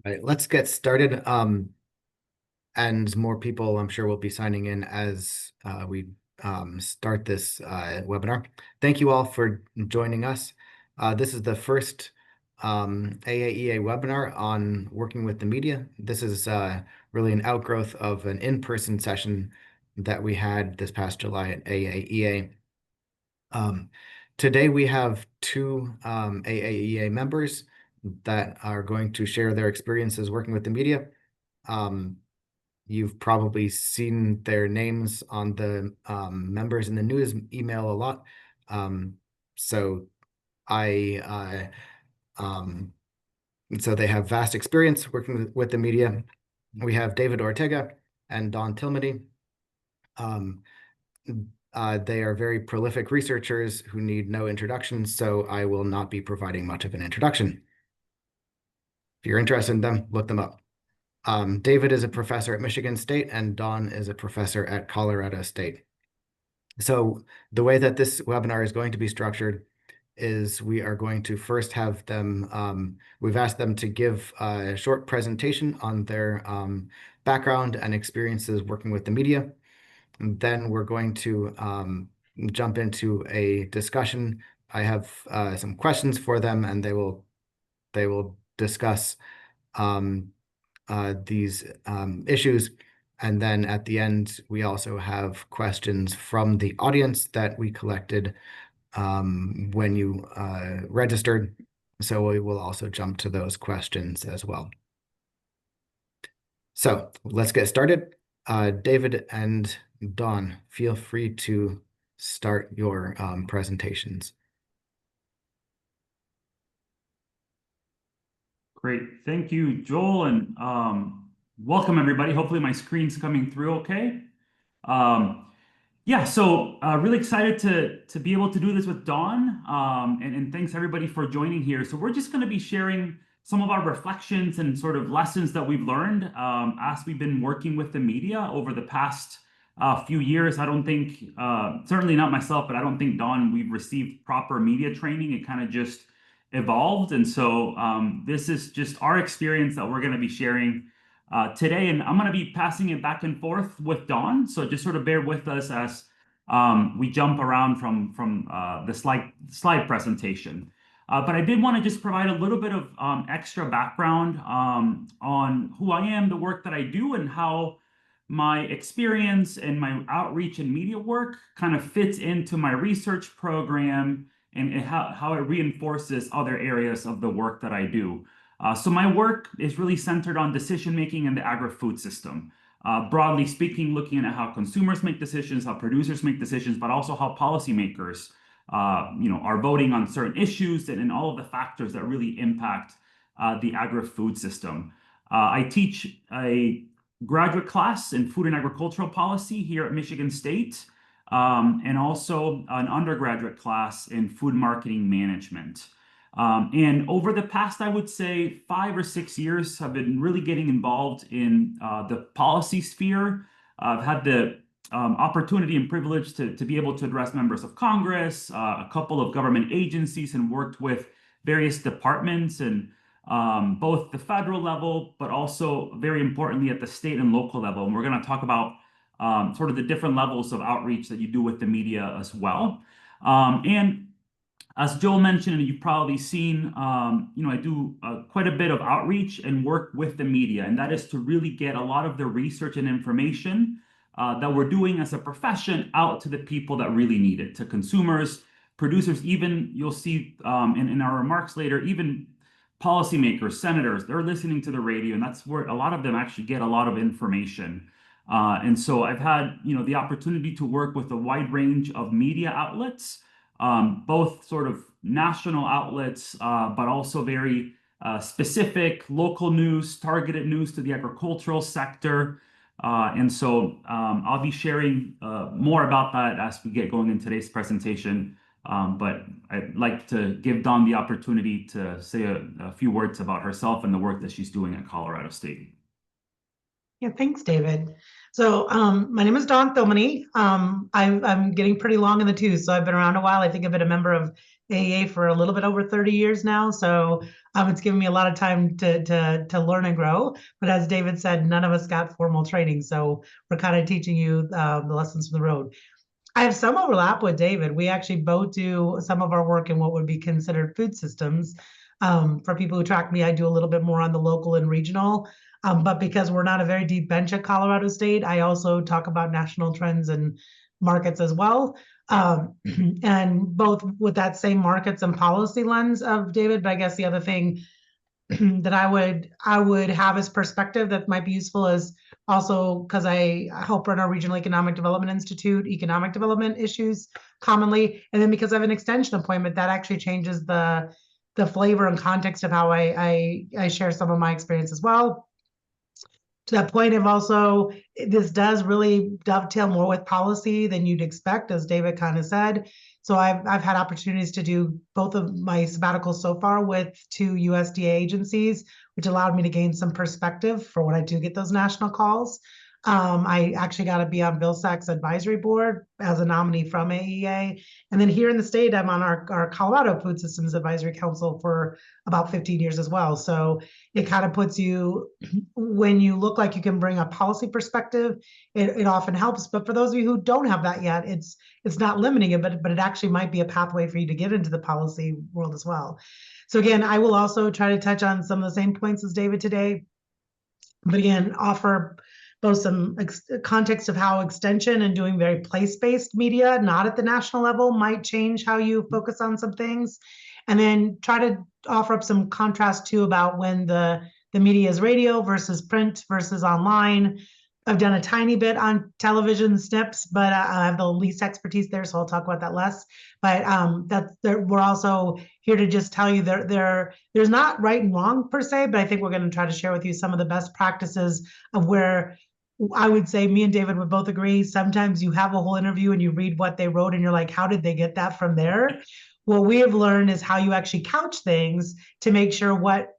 All right, let's get started. And more people, I'm sure, will be signing in as we start this webinar. Thank you all for joining us. This is the first AAEA webinar on working with the media. This is really an outgrowth of an in-person session that we had this past July at AAEA. Today we have two AAEA members that are going to share their experiences working with the media. You've probably seen their names on the members in the news email a lot. So I so they have vast experience working with the media. We have David Ortega and Don Thilmany. They are very prolific researchers who need no introduction, so I will not be providing much of an introduction. If you're interested in them, look them up. David is a professor at Michigan State, and Don is a professor at Colorado State. So the way that this webinar is going to be structured is we are going to first have them, we've asked them to give a short presentation on their background and experiences working with the media. And then we're going to jump into a discussion. I have some questions for them, and they will discuss these issues. And then at the end, we also have questions from the audience that we collected when you registered. So we will also jump to those questions as well. So let's get started. David and Dawn, feel free to start your presentations. Great. Thank you, Joel, and welcome everybody. Hopefully my screen's coming through okay. Yeah, so really excited to be able to do this with Dawn, and thanks everybody for joining here. So we're just going to be sharing some of our reflections and sort of lessons that we've learned as we've been working with the media over the past few years. I don't think, certainly not myself, but I don't think, Dawn, we've received proper media training. It kind of just evolved. And so this is just our experience that we're going to be sharing today, and I'm going to be passing it back and forth with Dawn. So just sort of bear with us as we jump around from the slide presentation. But I did want to just provide a little bit of extra background on who I am, the work that I do, and how my experience and my outreach and media work kind of fits into my research program and how it reinforces other areas of the work that I do. So my work is really centered on decision-making in the agri-food system. Broadly speaking, looking at how consumers make decisions, how producers make decisions, but also how policymakers are voting on certain issues and all of the factors that really impact the agri-food system. I teach a graduate class in food and agricultural policy here at Michigan State, and also an undergraduate class in food marketing management. And over the past, I would say, 5 or 6 years, I've been really getting involved in the policy sphere. I've had the opportunity and privilege to be able to address members of Congress, a couple of government agencies, and worked with various departments and both the federal level, but also very importantly at the state and local level. And we're going to talk about sort of the different levels of outreach that you do with the media as well. And as Joel mentioned, and you've probably seen, I do quite a bit of outreach and work with the media, and that is to really get a lot of the research and information that we're doing as a profession out to the people that really need it, to consumers, producers, even you'll see in our remarks later, even policymakers, senators, they're listening to the radio, and that's where a lot of them actually get a lot of information. And so I've had, the opportunity to work with a wide range of media outlets, both sort of national outlets, but also very specific local news, targeted news to the agricultural sector. And so I'll be sharing more about that as we get going in today's presentation. But I'd like to give Dawn the opportunity to say a few words about herself and the work that she's doing at Colorado State. Yeah, thanks, David. So my name is Dawn Thilmany. I'm getting pretty long in the tooth, so I've been around a while. I think I've been a member of AAA for a little bit over 30 years now. So it's given me a lot of time to learn and grow. But as David said, none of us got formal training, so we're kind of teaching you the lessons from the road. I have some overlap with David. We actually both do some of our work in what would be considered food systems. For people who track me, I do a little bit more on the local and regional. But because we're not a very deep bench at Colorado State, I also talk about national trends and markets as well. And both with that same markets and policy lens of David. But I guess the other thing that I would have as perspective that might be useful is also because I help run our Regional Economic Development Institute, economic development issues commonly. And then because I have an extension appointment, that actually changes the flavor and context of how I share some of my experience as well. To that point, this does really dovetail more with policy than you'd expect, as David kind of said. So I've had opportunities to do both of my sabbaticals so far with two USDA agencies, which allowed me to gain some perspective for when I do get those national calls. I actually got to be on Vilsack's advisory board as a nominee from AEA. And then here in the state, I'm on our Colorado Food Systems Advisory Council for about 15 years as well. So it kind of puts you, when you look like you can bring a policy perspective, it often helps. But for those of you who don't have that yet, it's not limiting it, but it actually might be a pathway for you to get into the policy world as well. So again, I will also try to touch on some of the same points as David today, but again, offer both some context of how extension and doing very place-based media, not at the national level, might change how you focus on some things. And then try to offer up some contrast too about when the media is radio versus print versus online. I've done a tiny bit on television snips, but I have the least expertise there, so I'll talk about that less. But we're also here to just tell you there's not right and wrong per se, but I think we're going to try to share with you some of the best practices of where I would say me and David would both agree. Sometimes you have a whole interview and you read what they wrote and you're like, how did they get that from there? What we have learned is how you actually couch things to make sure what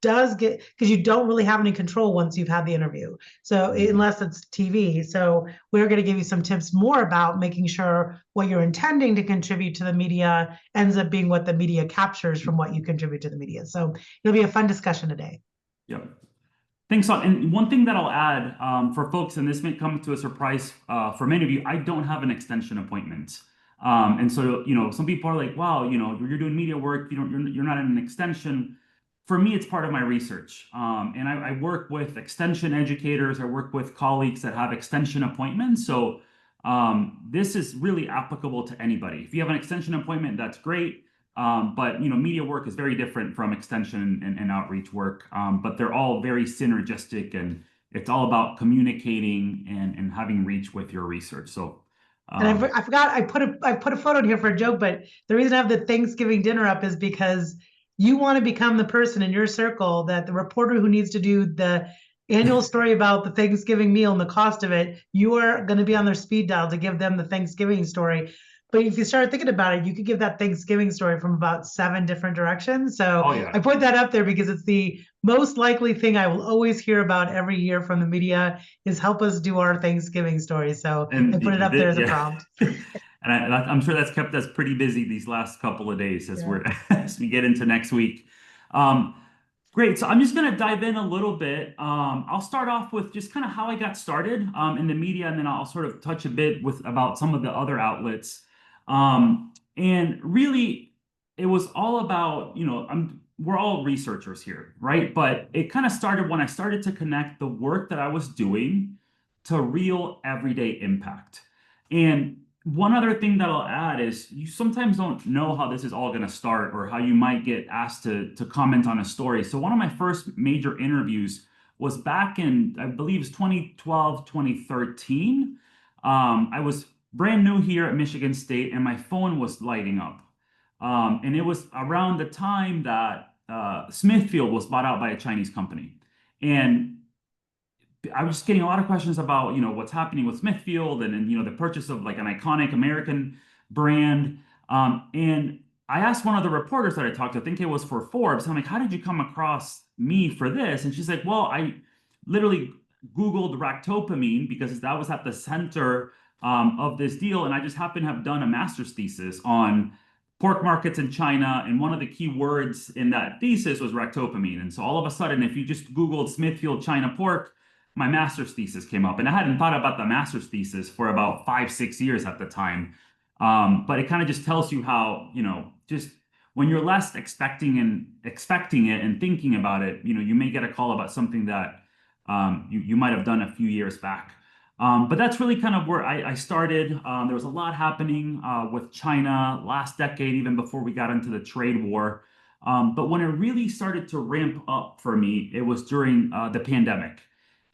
does get, because you don't really have any control once you've had the interview. So unless it's TV. So we're going to give you some tips more about making sure what you're intending to contribute to the media ends up being what the media captures from what you contribute to the media. So it'll be a fun discussion today. Yep. Thanks, Don. And one thing that I'll add for folks, and this may come to a surprise for many of you, I don't have an extension appointment. And so, some people are like, wow, you're doing media work, you're not in an extension. For me, it's part of my research. And I work with extension educators, I work with colleagues that have extension appointments. So this is really applicable to anybody. If you have an extension appointment, that's great. But media work is very different from extension and outreach work. But they're all very synergistic, and it's all about communicating and having reach with your research. So and I forgot I put a photo in here for a joke, but the reason I have the Thanksgiving dinner up is because you want to become the person in your circle that the reporter who needs to do the annual story about the Thanksgiving meal and the cost of it, you are going to be on their speed dial to give them the Thanksgiving story. But if you start thinking about it, you could give that Thanksgiving story from about 7 different directions. So I put that up there because it's the most likely thing I will always hear about every year from the media is help us do our Thanksgiving story. So I put it up there as a prompt. And I'm sure that's kept us pretty busy these last couple of days as as we get into next week. Great. So I'm just going to dive in a little bit. I'll start off with just kind of how I got started in the media, and then I'll sort of touch a bit about some of the other outlets. And really, it was all about, we're all researchers here, right? But it kind of started when I started to connect the work that I was doing to real everyday impact. And one other thing that I'll add is you sometimes don't know how this is all going to start or how you might get asked to comment on a story. So one of my first major interviews was back in, I believe it was 2012, 2013. I was brand new here at Michigan State, and my phone was lighting up. And it was around the time that Smithfield was bought out by a Chinese company. And I was just getting a lot of questions about, what's happening with Smithfield and the purchase of like an iconic American brand. And I asked one of the reporters that I talked to, I think it was for Forbes, I'm like, how did you come across me for this? And she's like, well, I literally Googled ractopamine because that was at the center of this deal. And I just happened to have done a master's thesis on pork markets in China. And one of the key words in that thesis was ractopamine. And so all of a sudden, if you just Googled Smithfield China pork, my master's thesis came up. And I hadn't thought about the master's thesis for about 5-6 years at the time. But it kind of just tells you how, just when you're less expecting it and thinking about it, you may get a call about something that you might have done a few years back. But that's really kind of where I started. There was a lot happening with China last decade, even before we got into the trade war. But when it really started to ramp up for me, it was during the pandemic.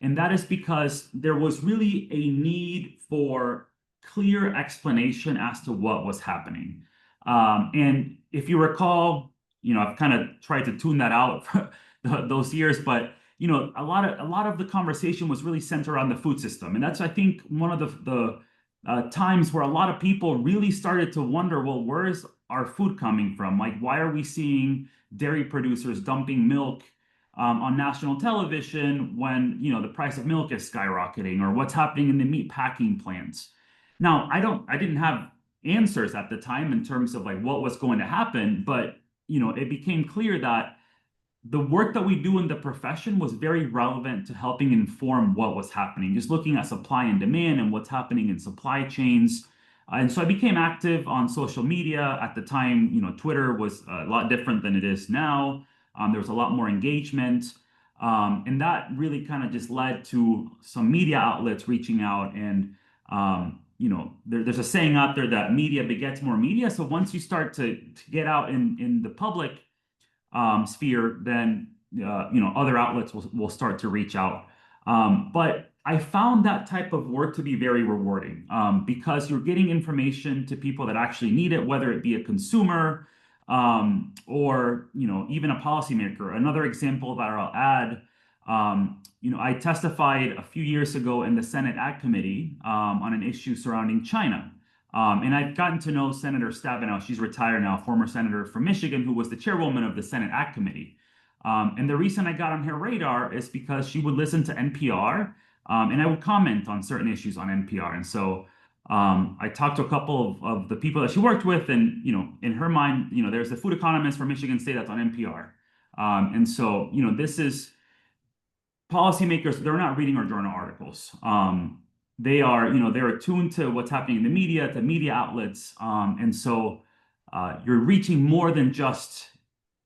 And that is because there was really a need for clear explanation as to what was happening. And if you recall, I've kind of tried to tune that out for those years, but a lot of the conversation was really centered on the food system, and that's, I think, one of the times where a lot of people really started to wonder, well, where is our food coming from? Like, why are we seeing dairy producers dumping milk on national television when the price of milk is skyrocketing, or what's happening in the meat packing plants? Now, I didn't have answers at the time in terms of like what was going to happen, but it became clear that the work that we do in the profession was very relevant to helping inform what was happening, just looking at supply and demand and what's happening in supply chains. And so I became active on social media. At the time, Twitter was a lot different than it is now. There was a lot more engagement. And that really kind of just led to some media outlets reaching out. And, there's a saying out there that media begets more media. So once you start to get out in the public sphere, then other outlets will start to reach out. But I found that type of work to be very rewarding because you're getting information to people that actually need it, whether it be a consumer or even a policymaker. Another example that I'll add, I testified a few years ago in the Senate Ag Committee on an issue surrounding China. And I've gotten to know Senator Stabenow. She's retired now, former senator from Michigan, who was the chairwoman of the Senate Ag Committee. And the reason I got on her radar is because she would listen to NPR, and I would comment on certain issues on NPR. And so I talked to a couple of the people that she worked with, and in her mind, there's a food economist from Michigan State that's on NPR. And so this is policymakers. They're not reading our journal articles. They are, they're attuned to what's happening in the media outlets. And so you're reaching more than just,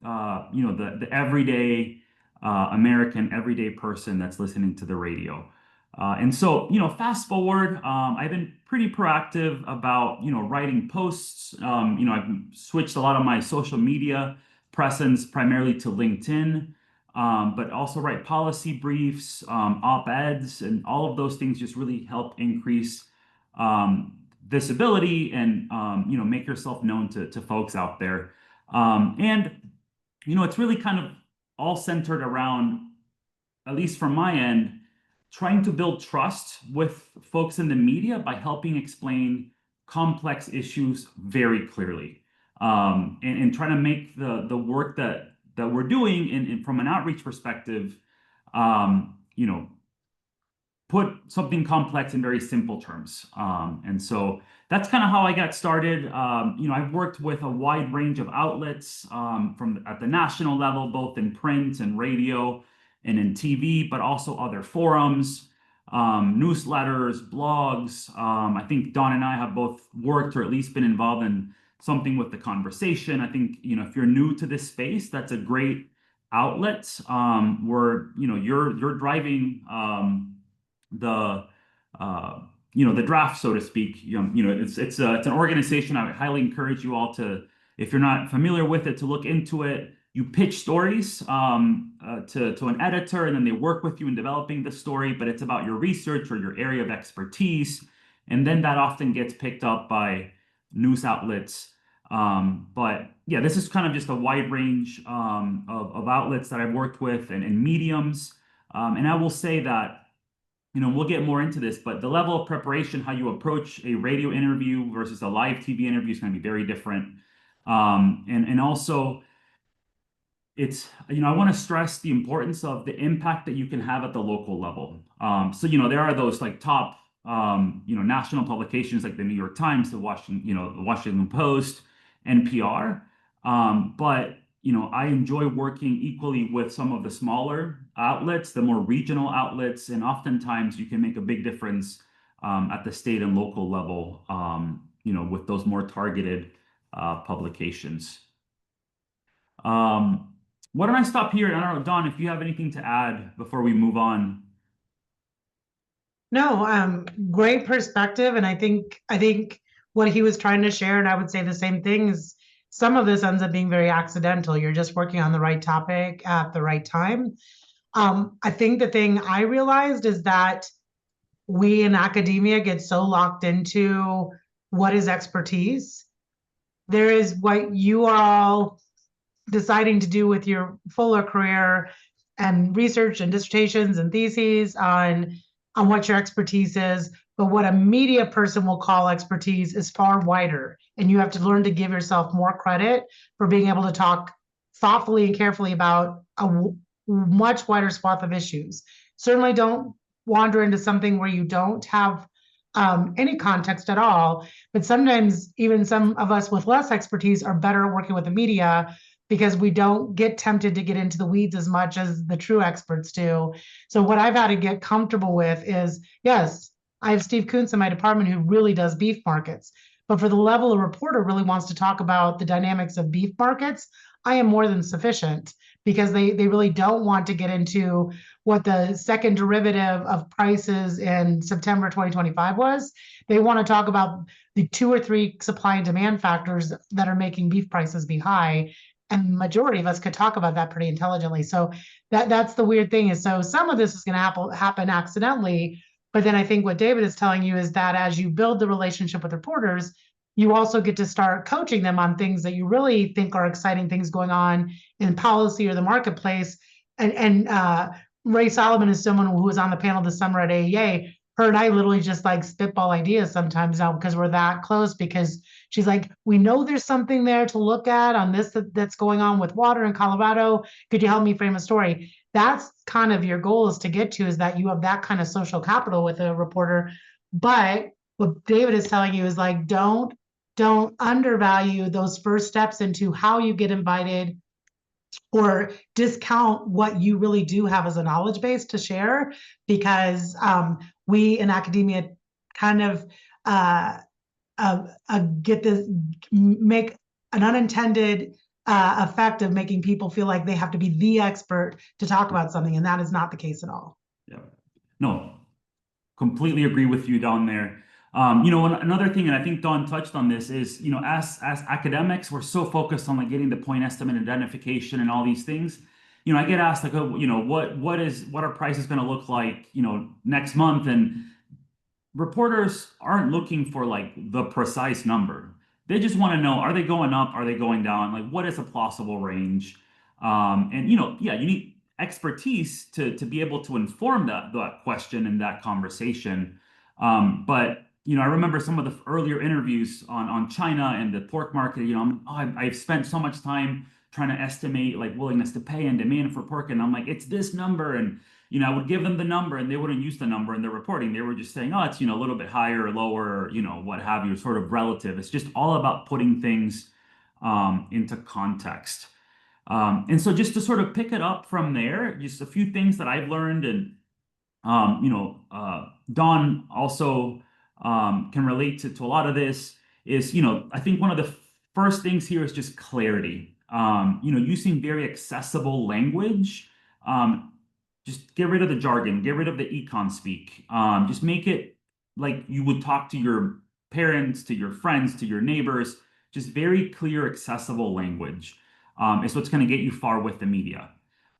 the everyday American, everyday person that's listening to the radio. And so, fast forward, I've been pretty proactive about, writing posts. I've switched a lot of my social media presence primarily to LinkedIn. But also write policy briefs, op-eds, and all of those things just really help increase visibility and make yourself known to folks out there. And it's really kind of all centered around, at least from my end, trying to build trust with folks in the media by helping explain complex issues very clearly, and trying to make the work that we're doing in from an outreach perspective, put something complex in very simple terms. And so that's kind of how I got started. I've worked with a wide range of outlets at the national level, both in print and radio and in TV, but also other forums, newsletters, blogs. I think Don and I have both worked or at least been involved in something with The Conversation. I think, if you're new to this space, that's a great outlet where, you're driving the draft, so to speak. It's an organization I would highly encourage you all to, if you're not familiar with it, to look into it. You pitch stories to an editor, and then they work with you in developing the story, but it's about your research or your area of expertise. And then that often gets picked up by news outlets. But yeah, this is kind of just a wide range of outlets that I've worked with and mediums. And I will say that, we'll get more into this, but the level of preparation, how you approach a radio interview versus a live TV interview is going to be very different. And also, it's, I want to stress the importance of the impact that you can have at the local level. So, there are those like top, national publications like the New York Times, the Washington Post, NPR. But, I enjoy working equally with some of the smaller outlets, the more regional outlets, and oftentimes you can make a big difference at the state and local level, with those more targeted publications. Why don't I stop here? I don't know, Don, if you have anything to add before we move on. No, great perspective. And I think what he was trying to share, and I would say the same things, some of this ends up being very accidental. You're just working on the right topic at the right time. I think the thing I realized is that we in academia get so locked into what is expertise. There is what you are all deciding to do with your fuller career and research and dissertations and theses on what your expertise is. But what a media person will call expertise is far wider. And you have to learn to give yourself more credit for being able to talk thoughtfully and carefully about a much wider swath of issues. Certainly don't wander into something where you don't have any context at all. But sometimes even some of us with less expertise are better at working with the media because we don't get tempted to get into the weeds as much as the true experts do. So what I've had to get comfortable with is, yes, I have Steve Kuntz in my department who really does beef markets. But for the level a reporter really wants to talk about the dynamics of beef markets, I am more than sufficient because they really don't want to get into what the second derivative of prices in September 2025 was. They want to talk about the 2 or 3 supply and demand factors that are making beef prices be high. And the majority of us could talk about that pretty intelligently. So that's the weird thing is, so some of this is going to happen accidentally. But then I think what David is telling you is that as you build the relationship with reporters, you also get to start coaching them on things that you really think are exciting things going on in policy or the marketplace. And Ray Solomon is someone who was on the panel this summer at AAEA. Her and I literally just like spitball ideas sometimes now because we're that close, because she's like, we know there's something there to look at on this that's going on with water in Colorado. Could you help me frame a story? That's kind of your goal is to get to, is that you have that kind of social capital with a reporter. But what David is telling you is like, don't undervalue those first steps into how you get invited or discount what you really do have as a knowledge base to share, because we in academia kind of get this, make an unintended effect of making people feel like they have to be the expert to talk about something, and that is not the case at all. Yeah, no, completely agree with you down there. Another thing, and I think Don touched on this, is, as academics, we're so focused on like getting the point estimate identification and all these things. I get asked like, oh, what are prices going to look like, next month? And reporters aren't looking for like the precise number. They just want to know, are they going up? Are they going down? Like, what is a plausible range? And yeah, you need expertise to be able to inform that question and that conversation. But I remember some of the earlier interviews on China and the pork market. I've spent so much time trying to estimate like willingness to pay and demand for pork, and I'm like, it's this number, and I would give them the number, and they wouldn't use the number in their reporting. They were just saying, oh, it's a little bit higher or lower, or, what have you, sort of relative. It's just all about putting things into context. And so just to sort of pick it up from there, just a few things that I've learned, and Don also can relate to a lot of this, is, I think one of the first things here is just clarity. Using very accessible language. Just get rid of the jargon, get rid of the econ speak. Just make it like you would talk to your parents, to your friends, to your neighbors. Just very clear, accessible language is what's going to get you far with the media.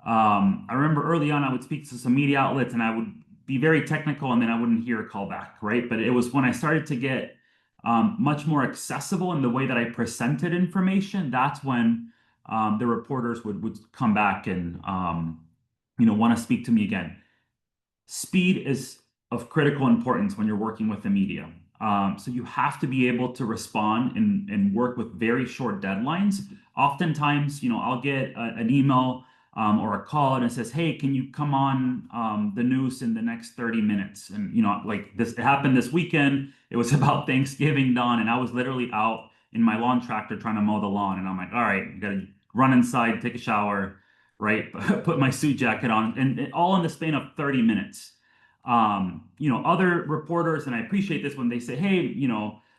I remember early on, I would speak to some media outlets and I would be very technical, and then I wouldn't hear a call back, right? But it was when I started to get much more accessible in the way that I presented information, that's when the reporters would come back and want to speak to me again. Speed is of critical importance when you're working with the media. So you have to be able to respond and work with very short deadlines. Oftentimes, I'll get an email or a call and it says, "Hey, can you come on the news in the next 30 minutes?" And like this, it happened this weekend. It was about Thanksgiving, Dawn, and I was literally out in my lawn tractor trying to mow the lawn, and I'm like, "All right, gotta run inside, take a shower, right? Put my suit jacket on," and all in the span of 30 minutes. Other reporters, and I appreciate this when they say, "Hey,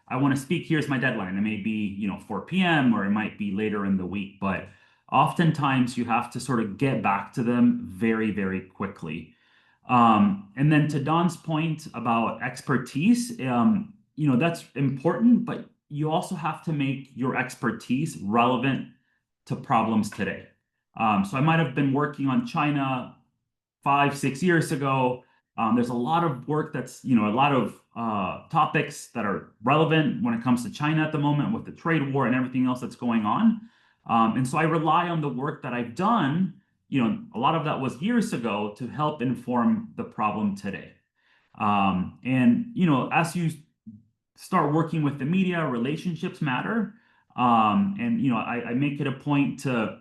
I want to speak. Here's my deadline." It may be, 4 p.m. or it might be later in the week, but oftentimes you have to sort of get back to them very, very quickly. And then to Don's point about expertise, that's important, but you also have to make your expertise relevant to problems today. So I might have been working on China 5, 6 years ago. There's a lot of work that's, a lot of topics that are relevant when it comes to China at the moment with the trade war and everything else that's going on. And so I rely on the work that I've done. A lot of that was years ago to help inform the problem today. And as you start working with the media, relationships matter. And I make it a point to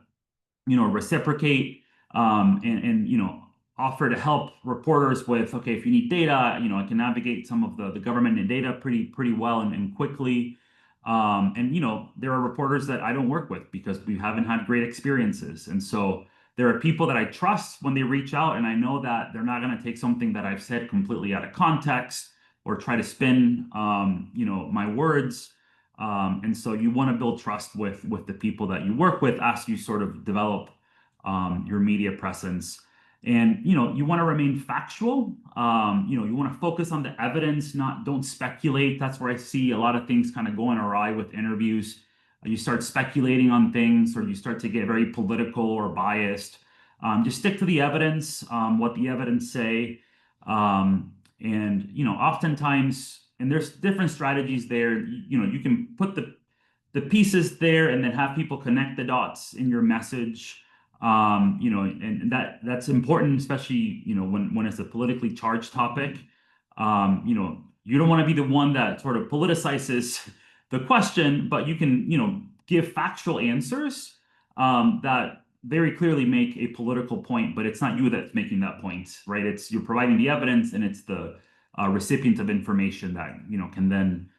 reciprocate and offer to help reporters with, okay, if you need data, I can navigate some of the government and data pretty well and quickly. And there are reporters that I don't work with because we haven't had great experiences. And so there are people that I trust when they reach out, and I know that they're not going to take something that I've said completely out of context or try to spin my words. And so you want to build trust with the people that you work with as you sort of develop your media presence. And you want to remain factual. You want to focus on the evidence, don't speculate. That's where I see a lot of things kind of going awry with interviews. You start speculating on things, or you start to get very political or biased. Just stick to the evidence, what the evidence say. And oftentimes, and there's different strategies there. You can put the pieces there and then have people connect the dots in your message. And that's important, especially when it's a politically charged topic. You don't want to be the one that sort of politicizes the question, but you can give factual answers that very clearly make a political point, but it's not you that's making that point, right? You're providing the evidence, and it's the recipient of information that can then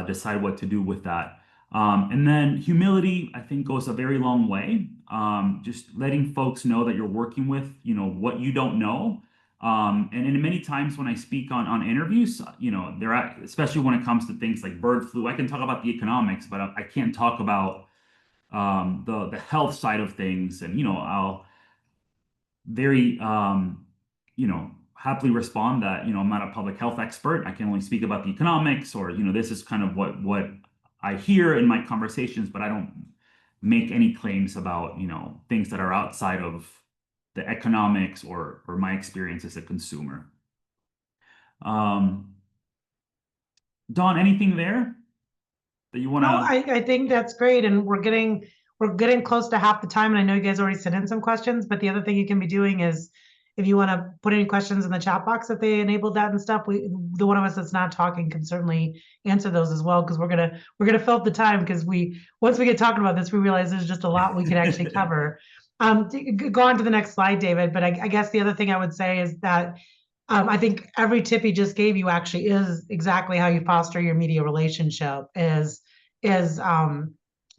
decide what to do with that. And then humility, I think, goes a very long way. Just letting folks know that you're working with, what you don't know. And many times when I speak on interviews, especially when it comes to things like bird flu, I can talk about the economics, but I can't talk about the health side of things. And, I'll very, happily respond that, I'm not a public health expert. I can only speak about the economics, or, this is kind of what I hear in my conversations, but I don't make any claims about, things that are outside of the economics or my experience as a consumer. Dawn, anything there that you want to? No, I think that's great, and we're getting close to half the time, and I know you guys already sent in some questions, but the other thing you can be doing is, if you want to put any questions in the chat box, if they enabled that and stuff, the one of us that's not talking can certainly answer those as well, because we're gonna fill up the time, because once we get talking about this, we realize there's just a lot we can actually cover. Go on to the next slide, David. But I guess the other thing I would say is that I think every tip he just gave you actually is exactly how you foster your media relationship, is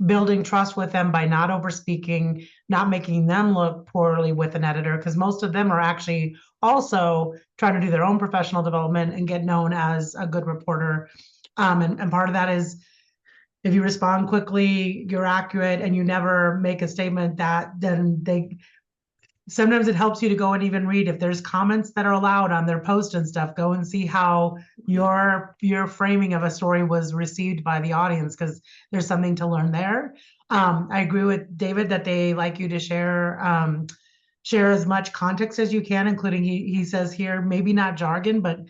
building trust with them by not overspeaking, not making them look poorly with an editor, because most of them are actually also trying to do their own professional development and get known as a good reporter. And part of that is, if you respond quickly, you're accurate, and you never make a statement that then sometimes it helps you to go and even read if there's comments that are allowed on their post and stuff. Go and see how your framing of a story was received by the audience, because there's something to learn there. I agree with David that they like you to share as much context as you can, including he says here, maybe not jargon, but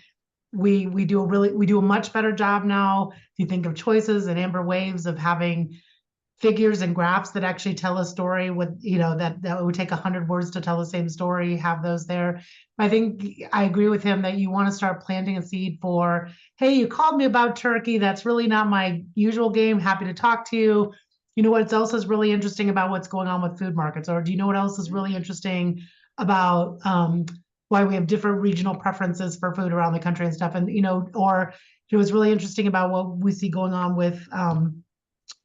we do a much better job now, if you think of choices and amber waves, of having figures and graphs that actually tell a story with, you know, that would take 100 words to tell the same story, have those there. I think I agree with him that you want to start planting a seed for, hey, you called me about turkey. That's really not my usual game. Happy to talk to you. You know what else is really interesting about what's going on with food markets? Or do you know what else is really interesting about why we have different regional preferences for food around the country and stuff? And, you know, or it was really interesting about what we see going on with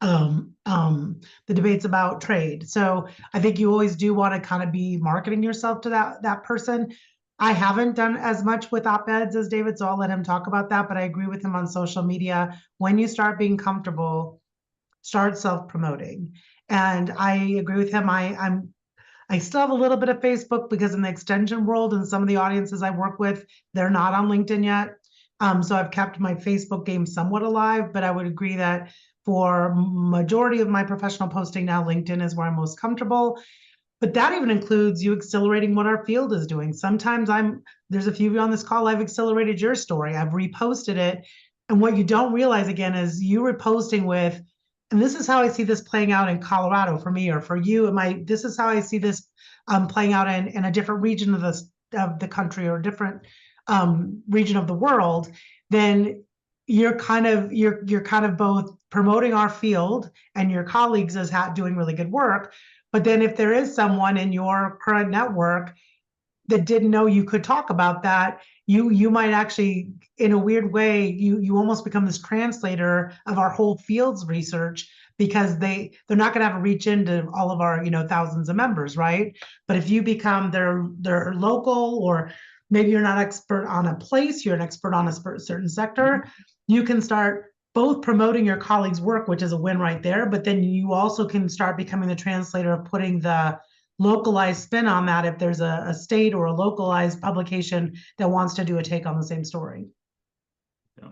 the debates about trade. So I think you always do want to kind of be marketing yourself to that person. I haven't done as much with op-eds as David, so I'll let him talk about that, but I agree with him on social media. When you start being comfortable, start self-promoting. And I agree with him. I still have a little bit of Facebook because in the extension world and some of the audiences I work with, they're not on LinkedIn yet. So I've kept my Facebook game somewhat alive, but I would agree that for majority of my professional posting now, LinkedIn is where I'm most comfortable. But that even includes you accelerating what our field is doing. Sometimes there's a few of you on this call, I've accelerated your story, I've reposted it. And what you don't realize again is you reposting with, and this is how I see this playing out in Colorado for me or for you. This is how I see this playing out in a different region of the country or different region of the world. Then you're kind of both promoting our field and your colleagues as doing really good work. But then if there is someone in your current network that didn't know you could talk about that, you might actually, in a weird way, you almost become this translator of our whole field's research, because they're not going to have to reach into all of our, you know, thousands of members, right? But if you become their local, or maybe you're not expert on a place, you're an expert on a certain sector, you can start both promoting your colleagues' work, which is a win right there, but then you also can start becoming the translator of putting the localized spin on that if there's a state or a localized publication that wants to do a take on the same story. Yeah.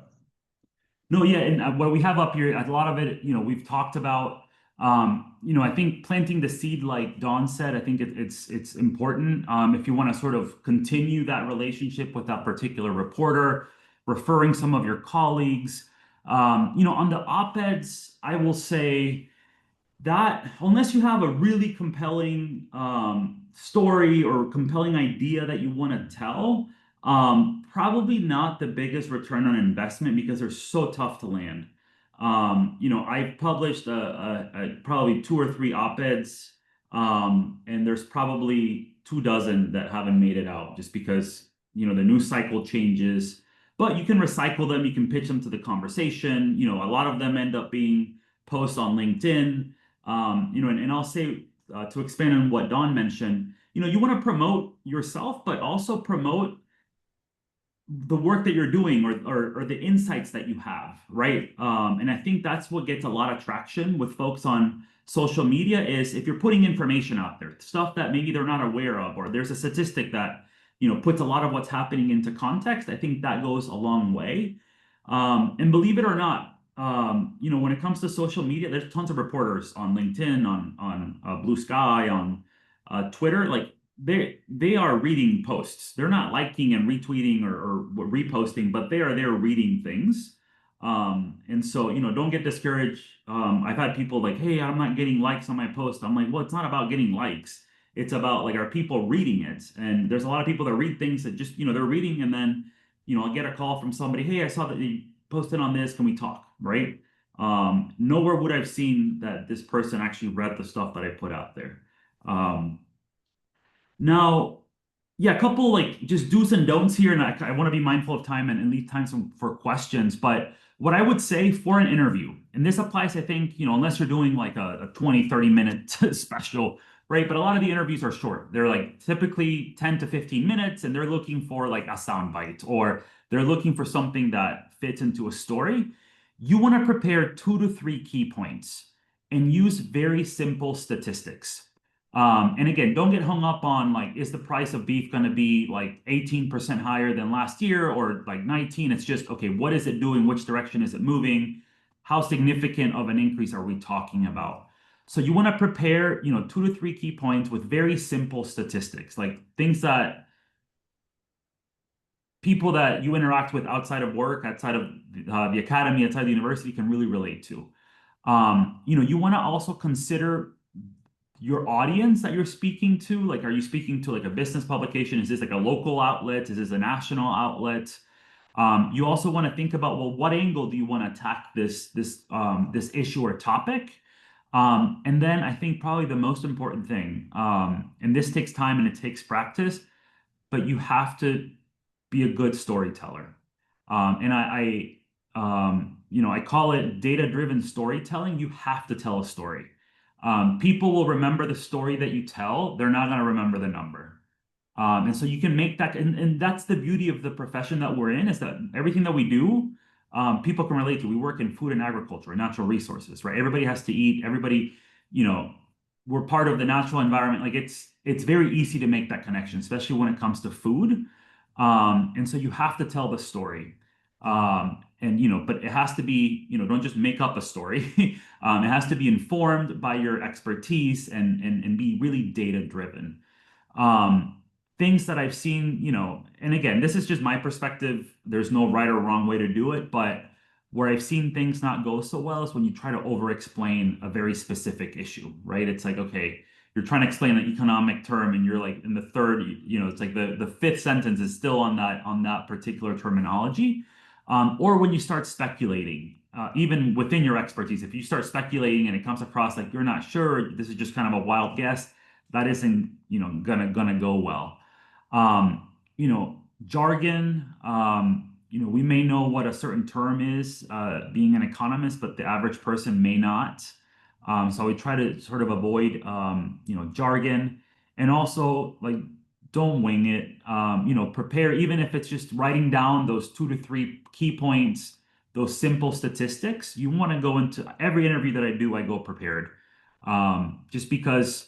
No, yeah, and what we have up here, a lot of it, you know, we've talked about. You know, I think planting the seed, like Dawn said, I think it's important. If you want to sort of continue that relationship with that particular reporter, referring some of your colleagues. You know, on the op-eds, I will say that unless you have a really compelling story or compelling idea that you want to tell, probably not the biggest return on investment, because they're so tough to land. You know, I've published probably 2 or 3 op-eds, and there's probably 24 that haven't made it out, just because, you know, the news cycle changes. But you can recycle them, you can pitch them to the conversation. You know, a lot of them end up being posts on LinkedIn. You know, and I'll say, to expand on what Dawn mentioned, you know, you want to promote yourself, but also promote the work that you're doing, or the insights that you have, right? And I think that's what gets a lot of traction with folks on social media, is if you're putting information out there, stuff that maybe they're not aware of, or there's a statistic that, you know, puts a lot of what's happening into context. I think that goes a long way. And believe it or not, you know, when it comes to social media, there's tons of reporters on LinkedIn, on Blue Sky, on Twitter. Like they are reading posts. They're not liking and retweeting or reposting, but they are there reading things. And so, you know, don't get discouraged. I've had people like, hey, I'm not getting likes on my post. I'm like, well, it's not about getting likes. It's about, like, are people reading it? And there's a lot of people that read things that just, you know, they're reading, and then, you know, I'll get a call from somebody, hey, I saw that you posted on this, can we talk, right? Nowhere would I've seen that this person actually read the stuff that I put out there. Now, yeah, a couple like just do's and don'ts here, and I want to be mindful of time and leave time for questions. But what I would say for an interview, and this applies, I think, you know, unless you're doing like a 20, 30-minute special, right? But a lot of the interviews are short. They're like typically 10 to 15 minutes, and they're looking for like a soundbite, or they're looking for something that fits into a story. You want to prepare 2 to 3 key points and use very simple statistics. And again, don't get hung up on like, is the price of beef going to be like 18% higher than last year, or like 19? It's just, okay, what is it doing? Which direction is it moving? How significant of an increase are we talking about? So you want to prepare, you know, 2 to 3 key points with very simple statistics, like things that people that you interact with outside of work, outside of the academy, outside the university can really relate to. You want to also consider your audience that you're speaking to. Like, are you speaking to like a business publication? Is this like a local outlet? Is this a national outlet? You also want to think about, well, what angle do you want to attack this issue or topic? And then I think probably the most important thing, and this takes time and it takes practice, but you have to be a good storyteller. And I call it data-driven storytelling. You have to tell a story. People will remember the story that you tell. They're not going to remember the number. And so you can make that, and that's the beauty of the profession that we're in, is that everything that we do, people can relate to. We work in food and agriculture and natural resources, right? Everybody has to eat. Everybody, we're part of the natural environment. Like it's very easy to make that connection, especially when it comes to food. And so you have to tell the story. But it has to be, don't just make up a story. It has to be informed by your expertise and be really data driven. Things that I've seen, and again, this is just my perspective. There's no right or wrong way to do it, but where I've seen things not go so well is when you try to over explain a very specific issue, right? It's like, okay, you're trying to explain an economic term and you're like in the third, it's like the fifth sentence is still on that particular terminology. Or when you start speculating, even within your expertise, if you start speculating and it comes across like you're not sure, this is just kind of a wild guess, that isn't, gonna go well. Jargon, we may know what a certain term is, being an economist, but the average person may not. So we try to sort of avoid, jargon, and also like don't wing it. Prepare, even if it's just writing down those 2 to 3 key points, those simple statistics. You want to go into every interview that I do, I go prepared. Just because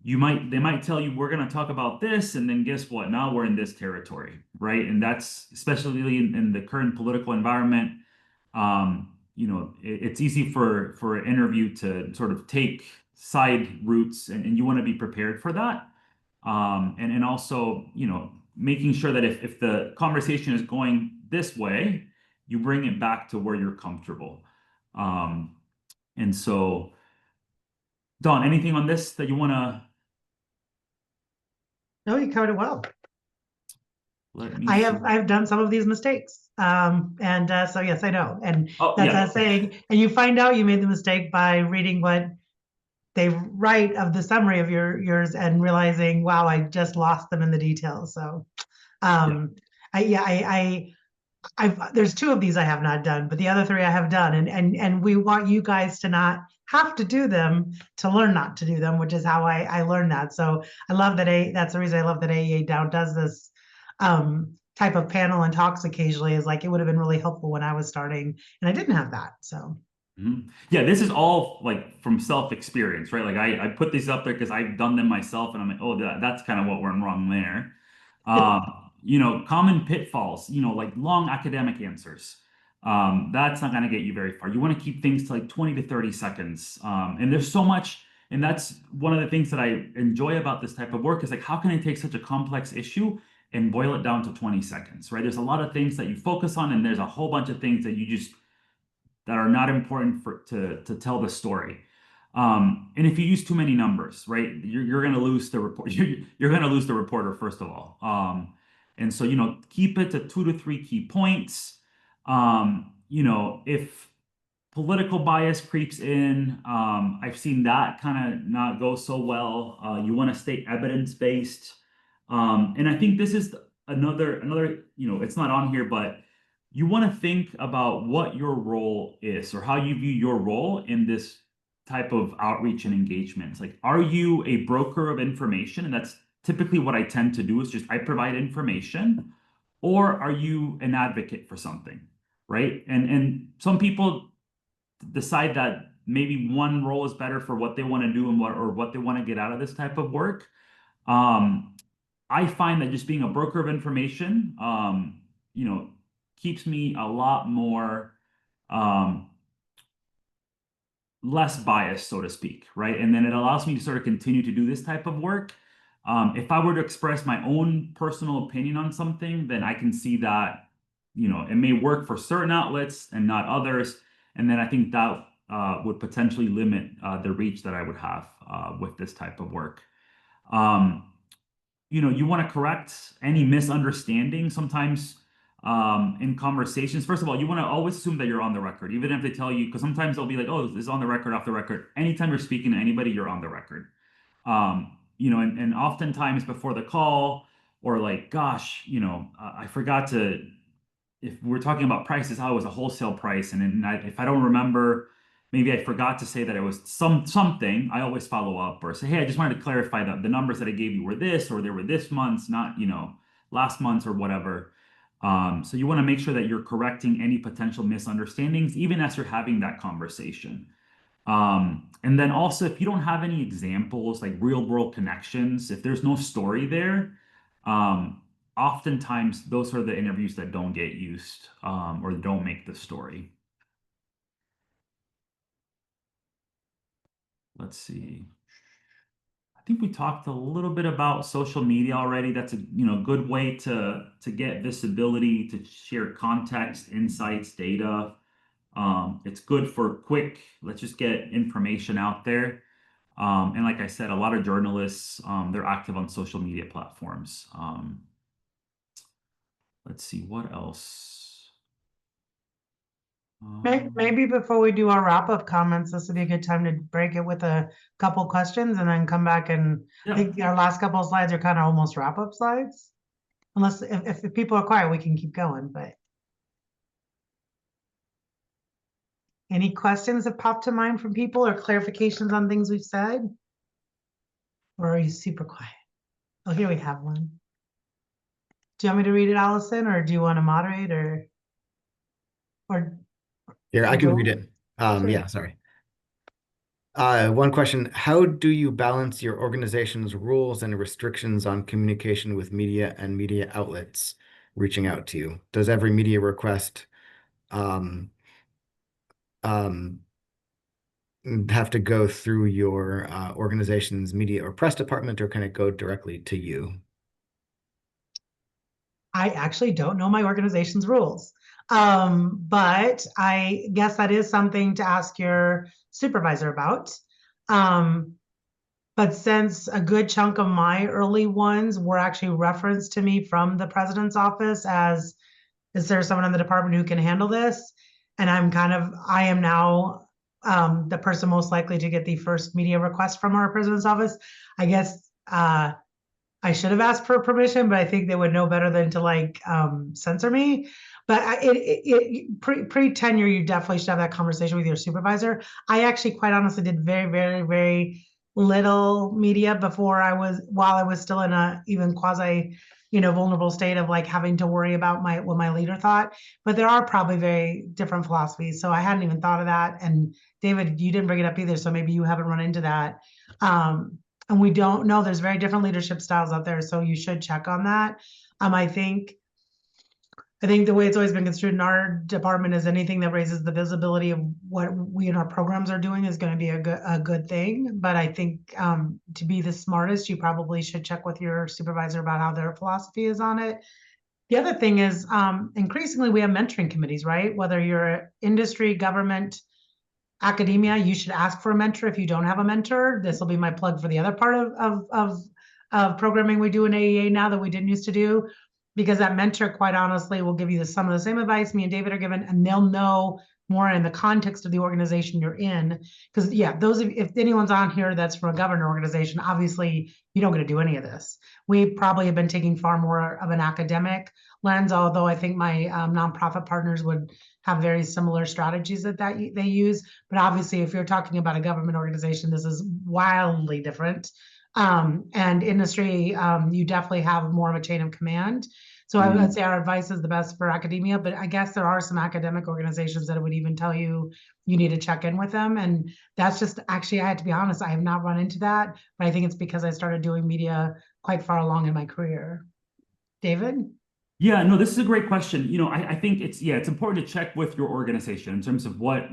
they might tell you we're going to talk about this, and then guess what? Now we're in this territory, right? And that's especially in the current political environment. It's easy for an interview to sort of take side routes, and you want to be prepared for that. And also, making sure that if the conversation is going this way, you bring it back to where you're comfortable. And so, Dawn, anything on this that you want to? No, you covered it well. Let me I've done some of these mistakes. So yes, I know. And yeah. saying, and you find out you made the mistake by reading what they write of the summary of yours and realizing, wow, I just lost them in the details. So there's 2 of these I have not done, but the other 3 I have done. And we want you guys to not have to do them to learn not to do them, which is how I learned that. So I love that that's the reason I love that AAEA does this type of panel and talks occasionally, is like, it would have been really helpful when I was starting and I didn't have that. So yeah, this is all like from self-experience, right? Like I put these up there because I've done them myself, and I'm like, oh, that's kind of what went wrong there. Common pitfalls, like long academic answers. That's not going to get you very far. You want to keep things to like 20 to 30 seconds. And there's so much, and that's one of the things that I enjoy about this type of work, is like, how can I take such a complex issue and boil it down to 20 seconds, right? There's a lot of things that you focus on, and there's a whole bunch of things that are not important to tell the story. And if you use too many numbers, right, you're going to lose the report. You're going to lose the reporter, first of all. And so, keep it to 2 to 3 key points. If political bias creeps in, I've seen that kind of not go so well. You want to stay evidence-based. And I think this is another, it's not on here, but you want to think about what your role is, or how you view your role in this type of outreach and engagement. It's like, are you a broker of information? And that's typically what I tend to do, is just I provide information. Or are you an advocate for something, right? And some people decide that maybe one role is better for what they want to do and what they want to get out of this type of work. I find that just being a broker of information, keeps me a lot more less biased, so to speak, right? And then it allows me to sort of continue to do this type of work. If I were to express my own personal opinion on something, then I can see that, it may work for certain outlets and not others. And then I think that would potentially limit the reach that I would have with this type of work. You want to correct any misunderstanding sometimes in conversations. First of all, you want to always assume that you're on the record, even if they tell you, because sometimes they'll be like, oh, this is on the record, off the record. Anytime you're speaking to anybody, you're on the record. And oftentimes before the call, or like, gosh, I forgot to, if we're talking about prices, how it was a wholesale price, and then if I don't remember, maybe I forgot to say that it was something, I always follow up or say, hey, I just wanted to clarify that the numbers that I gave you were this, or they were this month's, not, last month's or whatever. So you want to make sure that you're correcting any potential misunderstandings, even as you're having that conversation. And then also, if you don't have any examples, like real world connections, if there's no story there, oftentimes those are the interviews that don't get used or don't make the story. Let's see. I think we talked a little bit about social media already. That's a good way to get visibility, to share context, insights, data. It's good for quick, let's just get information out there. And like I said, a lot of journalists, they're active on social media platforms. Let's see, what else? Maybe before we do our wrap-up comments, this would be a good time to break it with a couple questions and then come back, and I think our last couple of slides are kind of almost wrap-up slides. Unless if people are quiet, we can keep going, but. Any questions that pop to mind from people or clarifications on things we've said? Or are you super quiet? Oh, here we have one. Do you want me to read it, Allison, or do you want to moderate or Here, I can read it. Sure. Yeah, sorry. One question, how do you balance your organization's rules and restrictions on communication with media and media outlets reaching out to you? Does every media request have to go through your organization's media or press department, or can it go directly to you? I actually don't know my organization's rules. But I guess that is something to ask your supervisor about. But since a good chunk of my early ones were actually referenced to me from the president's office as, is there someone in the department who can handle this? And I am now the person most likely to get the first media request from our president's office. I guess I should have asked for permission, but I think they would know better than to censor me. But pre-tenure, you definitely should have that conversation with your supervisor. I actually, quite honestly, did very, very, very little media while I was still in a even quasi, vulnerable state of like having to worry about what my leader thought. But there are probably very different philosophies. So I hadn't even thought of that. And David, you didn't bring it up either. So maybe you haven't run into that. And we don't know, there's very different leadership styles out there. So you should check on that. I think the way it's always been construed in our department is anything that raises the visibility of what we in our programs are doing is going to be a good thing. But I think to be the smartest, you probably should check with your supervisor about how their philosophy is on it. The other thing is increasingly we have mentoring committees, right? Whether you're industry, government, academia, you should ask for a mentor if you don't have a mentor. This will be my plug for the other part of programming we do in AAEA now that we didn't used to do, because that mentor, quite honestly, will give you some of the same advice me and David are given, and they'll know more in the context of the organization you're in. Because yeah, if anyone's on here that's from a government organization, obviously you don't get to do any of this. We probably have been taking far more of an academic lens, although I think my nonprofit partners would have very similar strategies that they use. But obviously, if you're talking about a government organization, this is wildly different. And industry, you definitely have more of a chain of command. So I would say our advice is the best for academia, but I guess there are some academic organizations that would even tell you need to check in with them. And that's just, actually, I had to be honest, I have not run into that, but I think it's because I started doing media quite far along in my career. David? Yeah, no, this is a great question. I think it's important to check with your organization in terms of what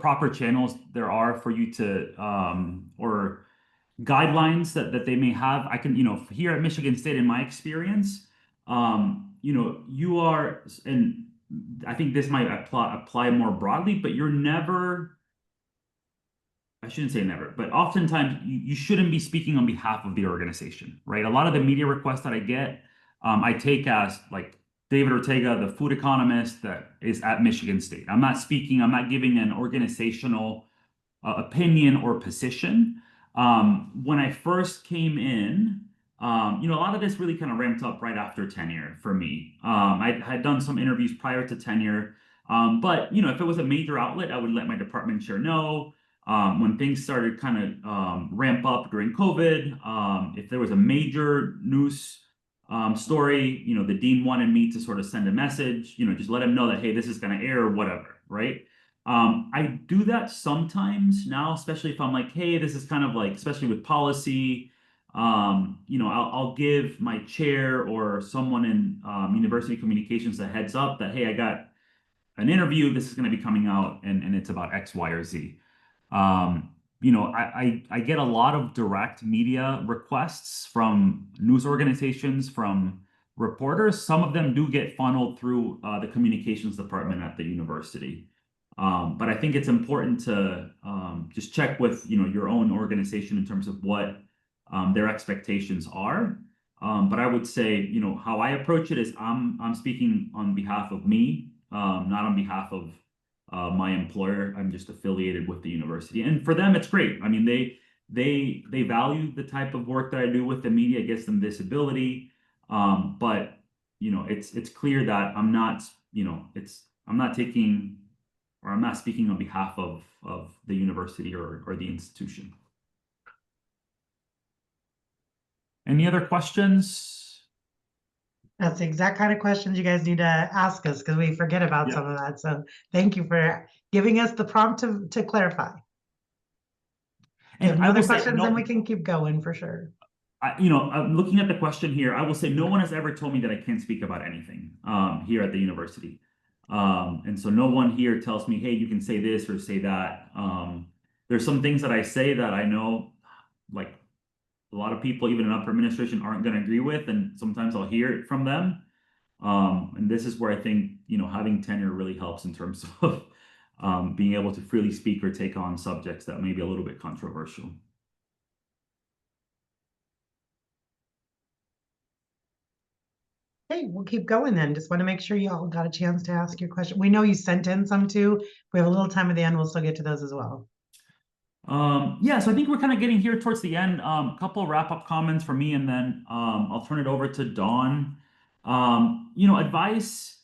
proper channels there are for you to or guidelines that they may have. I can, here at Michigan State, in my experience, you are, and I think this might apply more broadly, but you're never, I shouldn't say never, but oftentimes you shouldn't be speaking on behalf of the organization, right? A lot of the media requests that I get, I take as like David Ortega, the food economist that is at Michigan State. I'm not speaking, I'm not giving an organizational opinion or position. When I first came in, a lot of this really kind of ramped up right after tenure for me. I had done some interviews prior to tenure, but if it was a major outlet, I would let my department chair know. When things started kind of ramp up during COVID, if there was a major news story, the dean wanted me to sort of send a message, just let him know that, hey, this is going to air or whatever, right? I do that sometimes now, especially if I'm like, hey, this is kind of like, especially with policy, I'll give my chair or someone in university communications a heads up that, hey, I got an interview, this is going to be coming out and it's about X, Y, or Z. I get a lot of direct media requests from news organizations, from reporters. Some of them do get funneled through the communications department at the university. But I think it's important to just check with your own organization in terms of what their expectations are. But I would say how I approach it is I'm speaking on behalf of me, not on behalf of my employer. I'm just affiliated with the university, and for them it's great. I mean they value the type of work that I do with the media. It gets them visibility, but it's clear that I'm not I'm not taking or I'm not speaking on behalf of the university or the institution. Any other questions? That's the exact kind of questions you guys need to ask us because we forget about some of that. So thank you for giving us the prompt to clarify. And other questions, then we can keep going for sure. I'm looking at the question here. I will say no one has ever told me that I can't speak about anything here at the university. And so no one here tells me, hey, you can say this or say that. There's some things that I say that I know, like a lot of people, even in upper administration, aren't going to agree with, and sometimes I'll hear it from them. And this is where I think, having tenure really helps in terms of being able to freely speak or take on subjects that may be a little bit controversial. Okay, we'll keep going then. Just want to make sure you all got a chance to ask your question. We know you sent in some too. If we have a little time at the end, we'll still get to those as well. So I think we're kind of getting here towards the end. A couple wrap-up comments from me, and then I'll turn it over to Dawn. Advice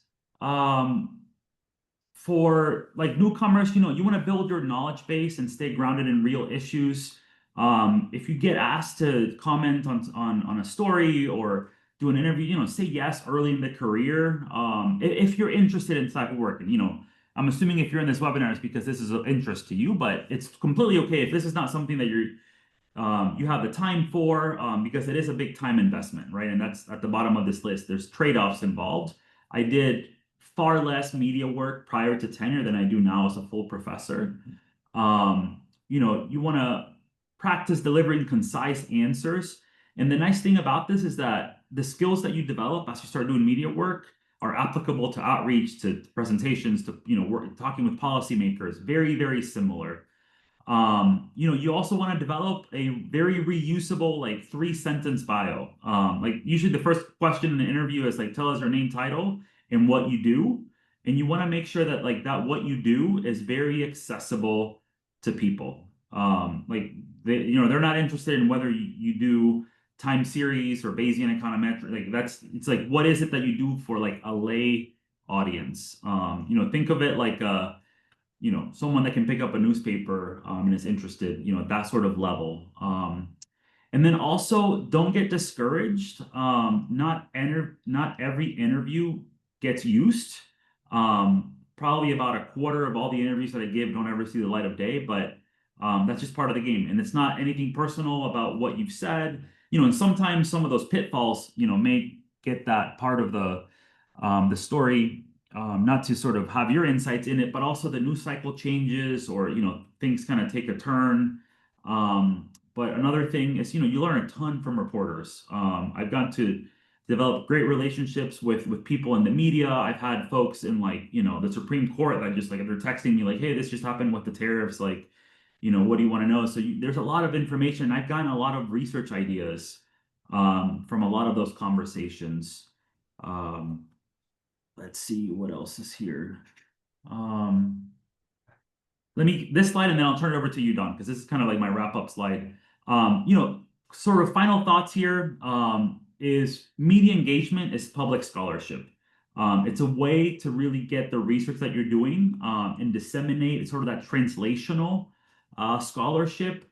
for like newcomers, you want to build your knowledge base and stay grounded in real issues. If you get asked to comment on a story or do an interview, say yes early in the career. If you're interested in this type of work, and I'm assuming if you're in this webinar, it's because this is of interest to you, but it's completely okay if this is not something that you have the time for, because it is a big time investment, right? And that's at the bottom of this list. There's trade-offs involved. I did far less media work prior to tenure than I do now as a full professor. You want to practice delivering concise answers. And the nice thing about this is that the skills that you develop as you start doing media work are applicable to outreach, to presentations, to talking with policymakers. Very, very similar. You also want to develop a very reusable, like 3-sentence bio. Like usually the first question in the interview is like, tell us your name, title, and what you do. And you want to make sure that what you do is very accessible to people. They're not interested in whether you do time series or Bayesian econometric. It's like, what is it that you do for like a lay audience? Think of it like someone that can pick up a newspaper and is interested, that sort of level. And then also don't get discouraged. Not every interview gets used. Probably about a quarter of all the interviews that I give don't ever see the light of day, but that's just part of the game. And it's not anything personal about what you've said, and sometimes some of those pitfalls, may get that part of the story, not to sort of have your insights in it, but also the news cycle changes or, things kind of take a turn. But another thing is, you learn a ton from reporters. I've gone to developed great relationships with people in the media. I've had folks in like, the Supreme Court that just like, they're texting me like, hey, this just happened with the tariffs. Like, what do you want to know? So there's a lot of information. I've gotten a lot of research ideas from a lot of those conversations. Let's see what else is here. This slide, and then I'll turn it over to you, Don, because this is kind of like my wrap-up slide. Sort of final thoughts here is media engagement is public scholarship. It's a way to really get the research that you're doing and disseminate sort of that translational scholarship.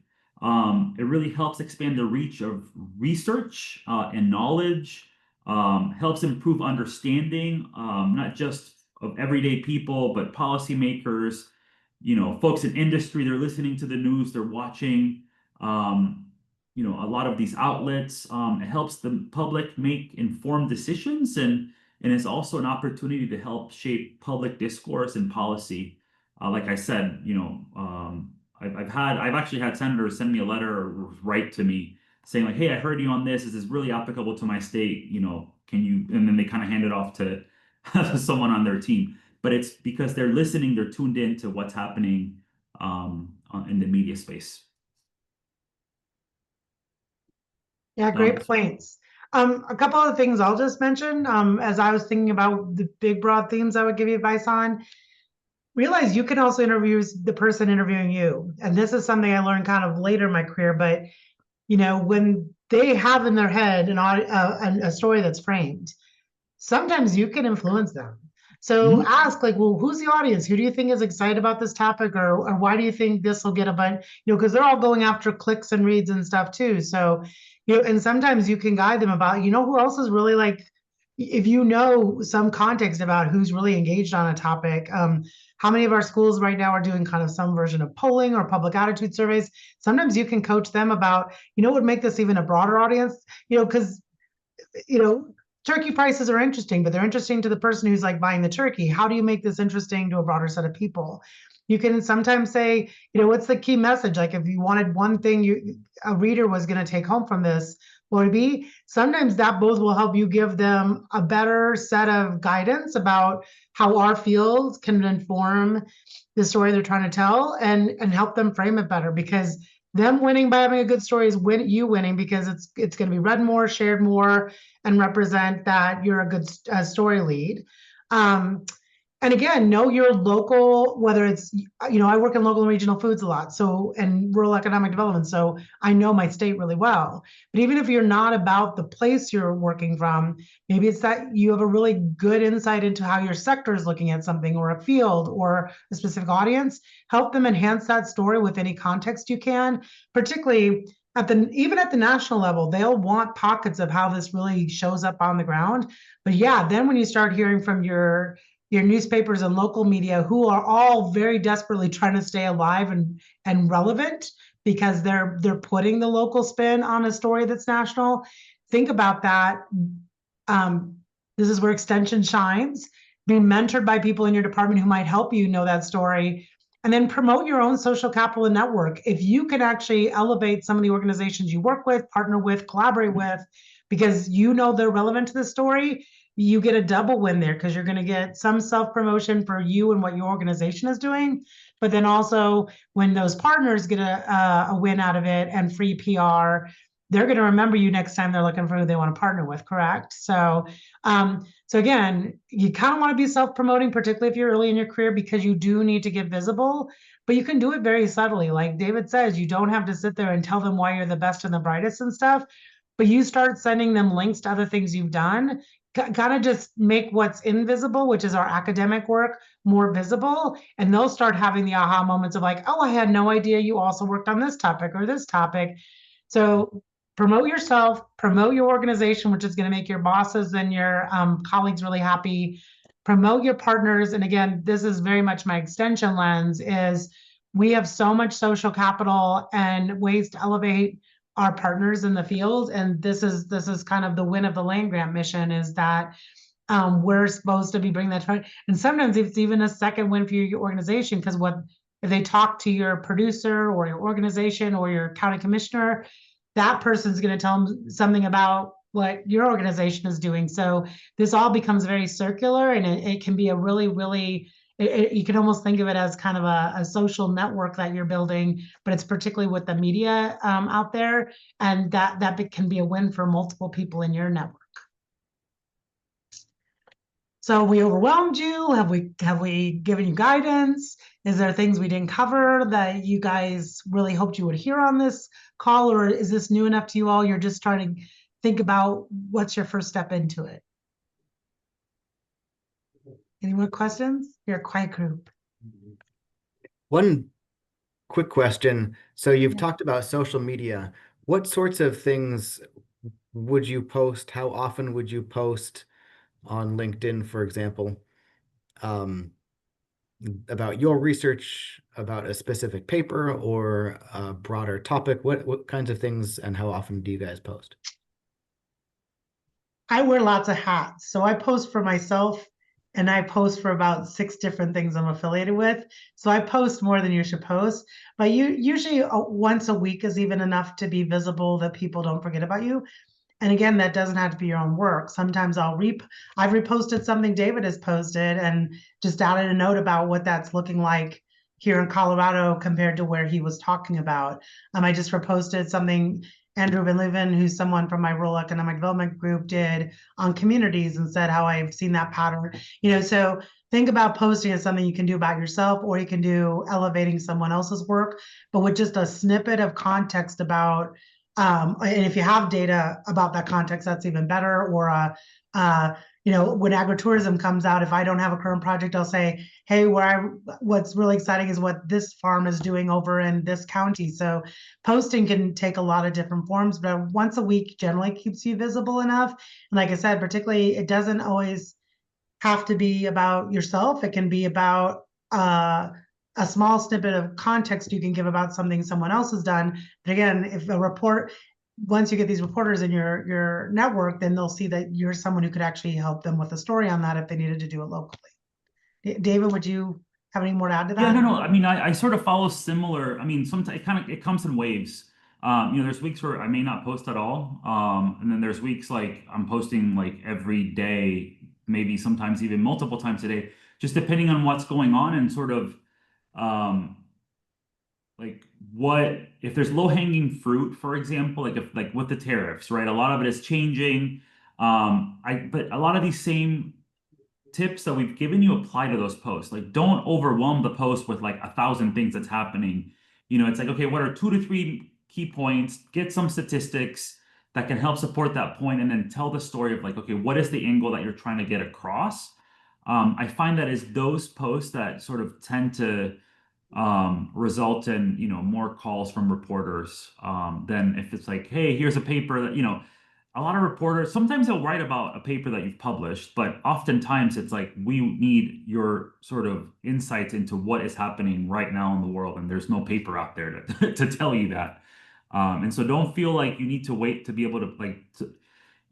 It really helps expand the reach of research and knowledge, helps improve understanding, not just of everyday people, but policymakers, folks in industry. They're listening to the news, they're watching, a lot of these outlets. It helps the public make informed decisions, and it's also an opportunity to help shape public discourse and policy. Like I said, I've actually had senators send me a letter or write to me saying like, hey, I heard you on this. This is really applicable to my state. Can you? And then they kind of hand it off to someone on their team. But it's because they're listening, they're tuned in to what's happening in the media space. Yeah, great points. A couple of things I'll just mention as I was thinking about the big broad themes I would give you advice on. Realize you can also interview the person interviewing you. And this is something I learned kind of later in my career, but when they have in their head a story that's framed, sometimes you can influence them. So ask like, well, who's the audience? Who do you think is excited about this topic? Or why do you think this will get a bunch, because they're all going after clicks and reads and stuff too. So, and sometimes you can guide them about, who else is really like, if you know some context about who's really engaged on a topic. How many of our schools right now are doing kind of some version of polling or public attitude surveys? Sometimes you can coach them about, what would make this even a broader audience, because, turkey prices are interesting, but they're interesting to the person who's like buying the turkey. How do you make this interesting to a broader set of people? You can sometimes say, what's the key message? Like if you wanted one thing a reader was going to take home from this, what would it be? Sometimes that both will help you give them a better set of guidance about how our field can inform the story they're trying to tell and help them frame it better, because them winning by having a good story is you winning because it's going to be read more, shared more, and represent that you're a good story lead. And again, know your local, whether it's, I work in local and regional foods a lot, and rural economic development, so I know my state really well. But even if you're not about the place you're working from, maybe it's that you have a really good insight into how your sector is looking at something or a field or a specific audience. Help them enhance that story with any context you can, particularly even at the national level. They'll want pockets of how this really shows up on the ground. But yeah, then when you start hearing from your newspapers and local media, who are all very desperately trying to stay alive and relevant because they're putting the local spin on a story that's national. Think about that. This is where extension shines. Be mentored by people in your department who might help you know that story. And then promote your own social capital and network. If you can actually elevate some of the organizations you work with, partner with, collaborate with, because they're relevant to the story, you get a double win there, because you're going to get some self-promotion for you and what your organization is doing. But then also when those partners get a win out of it and free PR, they're going to remember you next time they're looking for who they want to partner with, correct? So again, you kind of want to be self-promoting, particularly if you're early in your career, because you do need to get visible, but you can do it very subtly. Like David says, you don't have to sit there and tell them why you're the best and the brightest and stuff, but you start sending them links to other things you've done, kind of just make what's invisible, which is our academic work, more visible. And they'll start having the aha moments of like, oh, I had no idea you also worked on this topic or this topic. So promote yourself, promote your organization, which is going to make your bosses and your colleagues really happy. Promote your partners. And again, this is very much my extension lens, is we have so much social capital and ways to elevate our partners in the field. And this is kind of the win of the land grant mission, is that we're supposed to be bringing that to, and sometimes it's even a second win for your organization, because if they talk to your producer or your organization or your county commissioner, that person's going to tell them something about what your organization is doing. So this all becomes very circular, and it can be a really, really, you can almost think of it as kind of a social network that you're building, but it's particularly with the media out there, and that can be a win for multiple people in your network. So we overwhelmed you? Have we given you guidance? Is there things we didn't cover that you guys really hoped you would hear on this call, or is this new enough to you all? You're just trying to think about what's your first step into it. Any more questions? You're a quiet group. One quick question. So you've Yeah. talked about social media. What sorts of things would you post? How often would you post on LinkedIn, for example, about your research, about a specific paper or a broader topic? What kinds of things and how often do you guys post? I wear lots of hats. So I post for myself, and I post for about 6 different things I'm affiliated with. So I post more than you should post, but usually once a week is even enough to be visible that people don't forget about you. And again, that doesn't have to be your own work. Sometimes I've reposted something David has posted and just added a note about what that's looking like here in Colorado compared to where he was talking about. I just reposted something Andrew Van Leeuwen, who's someone from my rural economic development group, did on communities, and said how I've seen that pattern. So think about posting as something you can do about yourself, or you can do elevating someone else's work, but with just a snippet of context about, and if you have data about that context, that's even better. Or when agritourism comes out, if I don't have a current project, I'll say, hey, what's really exciting is what this farm is doing over in this county. So posting can take a lot of different forms, but once a week generally keeps you visible enough. And like I said, particularly, it doesn't always have to be about yourself. It can be about a small snippet of context you can give about something someone else has done. But again, if once you get these reporters in your network, then they'll see that you're someone who could actually help them with a story on that if they needed to do it locally. David, would you have any more to add to that? Yeah, no. I mean, I sort of follow similar. I mean, sometimes it comes in waves. There's weeks where I may not post at all. And then there's weeks like I'm posting like every day, maybe sometimes even multiple times a day, just depending on what's going on and sort of like what if there's low-hanging fruit, for example, like with the tariffs, right? A lot of it is changing. But a lot of these same tips that we've given you apply to those posts. Like, don't overwhelm the post with like 1,000 things that's happening. It's like, okay, what are 2 to 3 key points? Get some statistics that can help support that point, and then tell the story of like, okay, what is the angle that you're trying to get across? I find that is those posts that sort of tend to result in more calls from reporters than if it's like, hey, here's a paper that a lot of reporters sometimes they'll write about a paper that you've published, but oftentimes it's like, we need your sort of insights into what is happening right now in the world, and there's no paper out there to tell you that. And so don't feel like you need to wait to be able to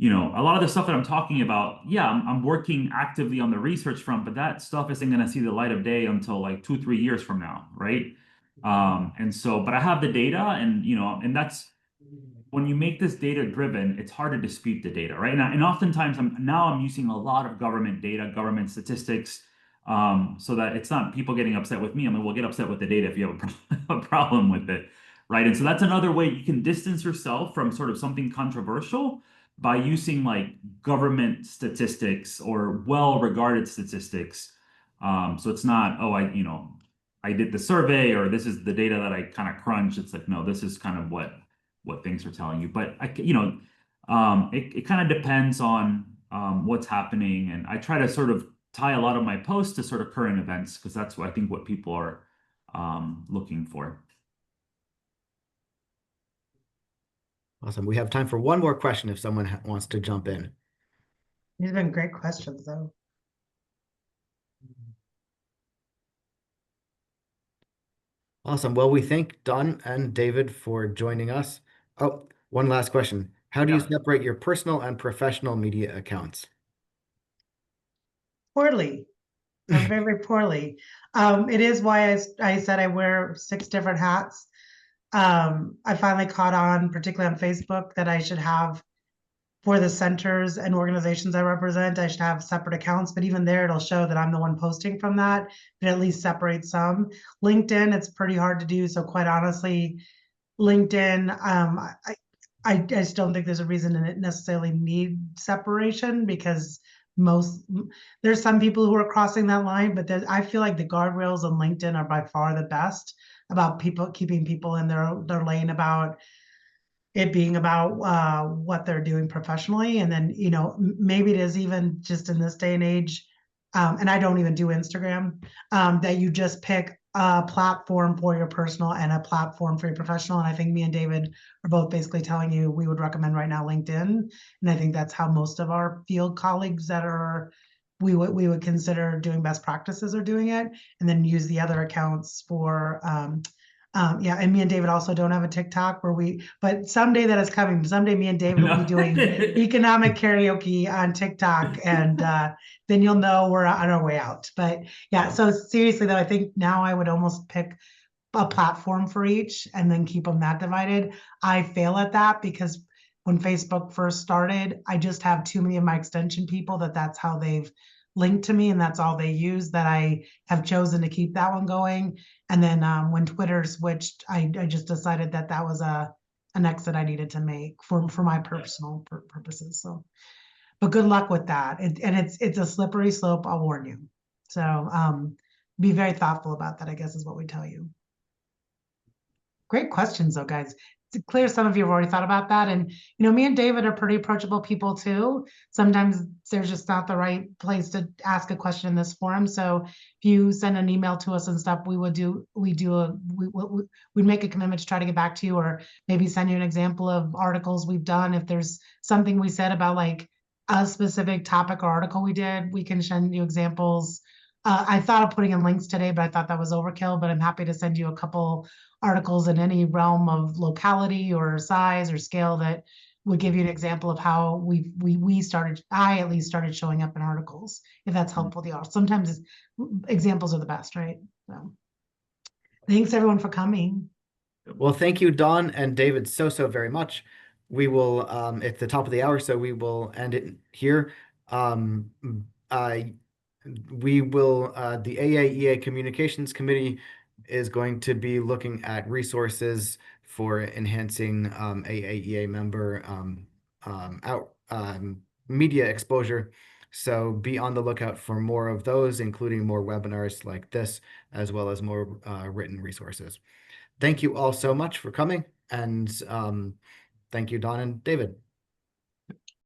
a lot of the stuff that I'm talking about, yeah, I'm working actively on the research front, but that stuff isn't going to see the light of day until like 2, 3 years from now, right? But I have the data, and that's when you make this data driven, it's hard to dispute the data, right? And oftentimes I'm using a lot of government data, government statistics, so that it's not people getting upset with me. I mean, we'll get upset with the data if you have a problem with it, right? And so that's another way you can distance yourself from sort of something controversial by using like government statistics or well-regarded statistics. So it's not, oh, I did the survey, or this is the data that I kind of crunched. It's like, no, this is kind of what things are telling you. But it kind of depends on what's happening, and I try to sort of tie a lot of my posts to sort of current events, because that's what I think what people are looking for. Awesome. We have time for one more question if someone wants to jump in. These have been great questions, though. Awesome. Well, we thank Don and David for joining us. Oh, one last question. How do you separate your personal and professional media accounts? Poorly. Very, very poorly. It is why I said I wear 6 different hats. I finally caught on, particularly on Facebook, that I should have for the centers and organizations I represent, I should have separate accounts, but even there, it'll show that I'm the one posting from that, but at least separate some. LinkedIn, it's pretty hard to do. So quite honestly, LinkedIn, I just don't think there's a reason to necessarily need separation, because there's some people who are crossing that line, but I feel like the guardrails on LinkedIn are by far the best about keeping people in their lane, about it being about what they're doing professionally. And then, maybe it is even just in this day and age, and I don't even do Instagram, that you just pick a platform for your personal and a platform for your professional. And I think me and David are both basically telling you we would recommend right now LinkedIn. And I think that's how most of our field colleagues that we would consider doing best practices are doing it, and then use the other accounts for yeah, and me and David also don't have a TikTok but someday that is coming. Someday me and David will be doing economic karaoke on TikTok, and then you'll know we're on our way out. But yeah, so seriously though, I think now I would almost pick a platform for each and then keep them that divided. I fail at that because when Facebook first started, I just have too many of my extension people that's how they've linked to me, and that's all they use, that I have chosen to keep that one going. And then when Twitter switched, I just decided that was an exit I needed to make for my personal purposes. So, but good luck with that. And it's a slippery slope, I'll warn you. So be very thoughtful about that, I guess, is what we tell you. Great questions though, guys. It's clear some of you have already thought about that. And, me and David are pretty approachable people too. Sometimes there's just not the right place to ask a question in this forum. So if you send an email to us and stuff, we'd make a commitment to try to get back to you, or maybe send you an example of articles we've done. If there's something we said about like a specific topic or article we did, we can send you examples. I thought of putting in links today, but I thought that was overkill, but I'm happy to send you a couple articles in any realm of locality or size or scale that would give you an example of how I at least started showing up in articles, if that's helpful to y'all. Sometimes examples are the best, right? So thanks everyone for coming. Well, thank you, Dawn and David, so very much. We will, at the top of the hour, so we will end it here. We will, the AAEA Communications Committee is going to be looking at resources for enhancing AAEA member media exposure. So be on the lookout for more of those, including more webinars like this, as well as more written resources. Thank you all so much for coming, and thank you, Dawn and David.